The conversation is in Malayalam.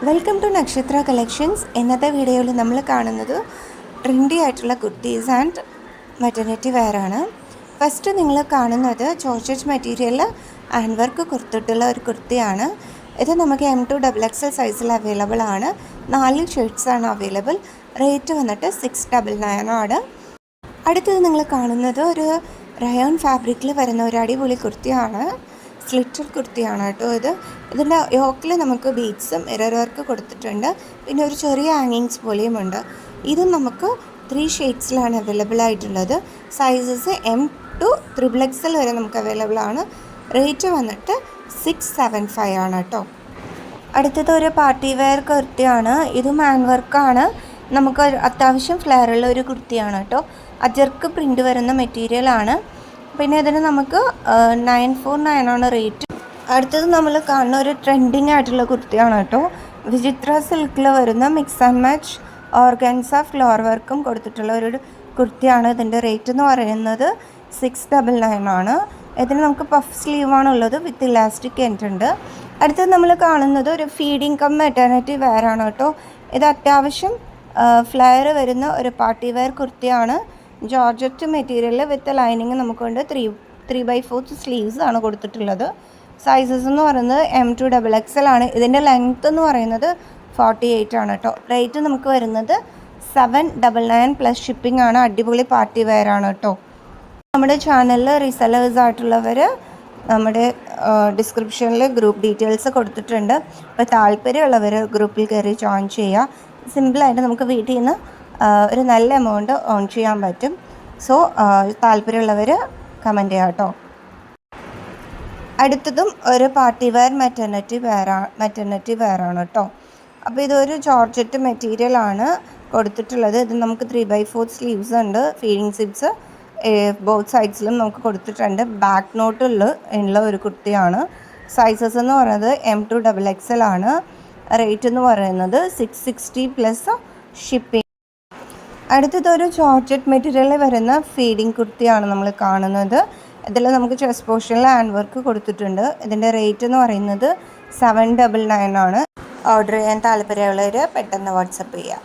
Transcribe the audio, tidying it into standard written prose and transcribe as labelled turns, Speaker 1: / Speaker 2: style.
Speaker 1: വെൽക്കം ടു നക്ഷത്ര കളക്ഷൻസ്. ഇന്നത്തെ വീഡിയോയിൽ നമ്മൾ കാണുന്നത് ട്രെൻഡി ആയിട്ടുള്ള കുർത്തീസ് ആൻഡ് മെറ്റർണിറ്റി വെയറാണ്. ഫസ്റ്റ് നിങ്ങൾ കാണുന്നത് ജോർജറ്റ് മെറ്റീരിയൽ ഹാൻഡ് വർക്ക് കൊടുത്തിട്ടുള്ള ഒരു കുർത്തിയാണ്. ഇത് നമുക്ക് M2XXL സൈസിൽ അവൈലബിൾ ആണ്. 4 ഷെയ്ഡ്സാണ് അവൈലബിൾ. റേറ്റ് വന്നിട്ട് 699 ആണ്. അടുത്തത് നിങ്ങൾ കാണുന്നത് ഒരു റയോൺ ഫാബ്രിക്കിൽ വരുന്ന ഒരു അടിപൊളി കുർത്തിയാണ്. സ്ലിറ്റർ കുർത്തിയാണ് കേട്ടോ ഇതിൻ്റെ യോക്കിൽ നമുക്ക് ബീഡ്സും മിറർ വർക്ക് കൊടുത്തിട്ടുണ്ട്. പിന്നെ ഒരു ചെറിയ ഹാങ്ങിങ്സ് പോലെയും ഉണ്ട്. ഇതും നമുക്ക് 3 ഷെയ്ഡ്സിലാണ് അവൈലബിൾ ആയിട്ടുള്ളത്. സൈസസ് M2XXL വരെ നമുക്ക് അവൈലബിൾ ആണ്. റേറ്റ് വന്നിട്ട് 675 ആണ് കേട്ടോ. അടുത്തത് ഒരു പാർട്ടി വെയർ കുർത്തിയാണ്. ഇതും ഹാൻഡ് വർക്കാണ്. നമുക്ക് അത്യാവശ്യം ഫ്ലെയറുള്ള ഒരു കുർത്തിയാണ് കേട്ടോ. അജർക്ക് പ്രിൻ്റ് വരുന്ന മെറ്റീരിയലാണ്. പിന്നെ ഇതിന് നമുക്ക് 949 ആണ് റേറ്റ്. അടുത്തത് നമ്മൾ കാണുന്ന ഒരു ട്രെൻഡിങ് ആയിട്ടുള്ള കുർത്തിയാണ് കേട്ടോ. വിചിത്ര സിൽക്കിൽ വരുന്ന mix and match organza floor വർക്കും കൊടുത്തിട്ടുള്ള ഒരു കുർത്തിയാണ്. ഇതിൻ്റെ റേറ്റ് എന്ന് പറയുന്നത് 699 ആണ്. ഇതിന് നമുക്ക് പഫ് സ്ലീവാണ് ഉള്ളത് വിത്ത് ഇലാസ്റ്റിക് എൻഡ് ഉണ്ട്. അടുത്തത് നമ്മൾ കാണുന്നത് ഒരു ഫീഡിങ് കം മെറ്റർണിറ്റി വെയർ ആണ് കേട്ടോ. ഇത് അത്യാവശ്യം ഫ്ലെയർ വരുന്ന ഒരു പാർട്ടി വെയർ കുർത്തിയാണ്. ജോർജറ്റ് മെറ്റീരിയൽ വിത്ത് ലൈനിങ് നമുക്കുണ്ട്. 3/4 സ്ലീവ്സ് ആണ് കൊടുത്തിട്ടുള്ളത്. സൈസസ് എന്ന് പറയുന്നത് M2XXL ആണ്. ഇതിൻ്റെ ലെങ്ത്ത് എന്ന് പറയുന്നത് 48 ആണ് കേട്ടോ. റേറ്റ് നമുക്ക് വരുന്നത് 799 പ്ലസ് ഷിപ്പിംഗ് ആണ്. അടിപൊളി പാർട്ടി വെയർ ആണ് കേട്ടോ. നമ്മുടെ ചാനലിൽ റീസെല്ലേഴ്സ് ആയിട്ടുള്ളവർ നമ്മുടെ ഡിസ്ക്രിപ്ഷനിൽ ഗ്രൂപ്പ് ഡീറ്റെയിൽസ് കൊടുത്തിട്ടുണ്ട്. അപ്പോൾ താല്പര്യമുള്ളവർ ഗ്രൂപ്പിൽ കയറി ജോയിൻ ചെയ്യുക. സിമ്പിളായിട്ട് നമുക്ക് വീട്ടിൽ നിന്ന് ഒരു നല്ല എമൗണ്ട് ഏൺ ചെയ്യാൻ പറ്റും. സോ താല്പര്യമുള്ളവർ കമൻറ്റ് ചെയ്യാം കേട്ടോ. അടുത്തതും ഒരു പാർട്ടി വെയർ മെറ്റർണിറ്റി വെയറാണ് കേട്ടോ. അപ്പോൾ ഇതൊരു ജോർജറ്റ് മെറ്റീരിയലാണ് കൊടുത്തിട്ടുള്ളത്. ഇത് നമുക്ക് 3/4 സ്ലീവ്സ് ഉണ്ട്. ഫീഡിങ് സിബ്സ് ബോത്ത് സൈഡ്സിലും നമുക്ക് കൊടുത്തിട്ടുണ്ട്. ബാക്ക് നോട്ടുള്ള ഒരു കുർത്തിയാണ്. സൈസസ് എന്ന് പറയുന്നത് M2XXL ആണ്. റേറ്റ് എന്ന് പറയുന്നത് 660 പ്ലസ് ഷിപ്പിംഗ്. അടുത്തതൊരു ജോർജറ്റ് മെറ്റീരിയലിൽ വരുന്ന ഫീഡിങ് കുർത്തിയാണ് നമ്മൾ കാണുന്നത്. ഇതിൽ നമുക്ക് ചെസ്റ്റ് പോർഷനിൽ ഹാൻഡ് വർക്ക് കൊടുത്തിട്ടുണ്ട്. ഇതിൻ്റെ റേറ്റ് എന്ന് പറയുന്നത് 799 ആണ്. ഓർഡർ ചെയ്യാൻ താല്പര്യമുള്ളവർ പെട്ടെന്ന് വാട്സപ്പ് ചെയ്യുക.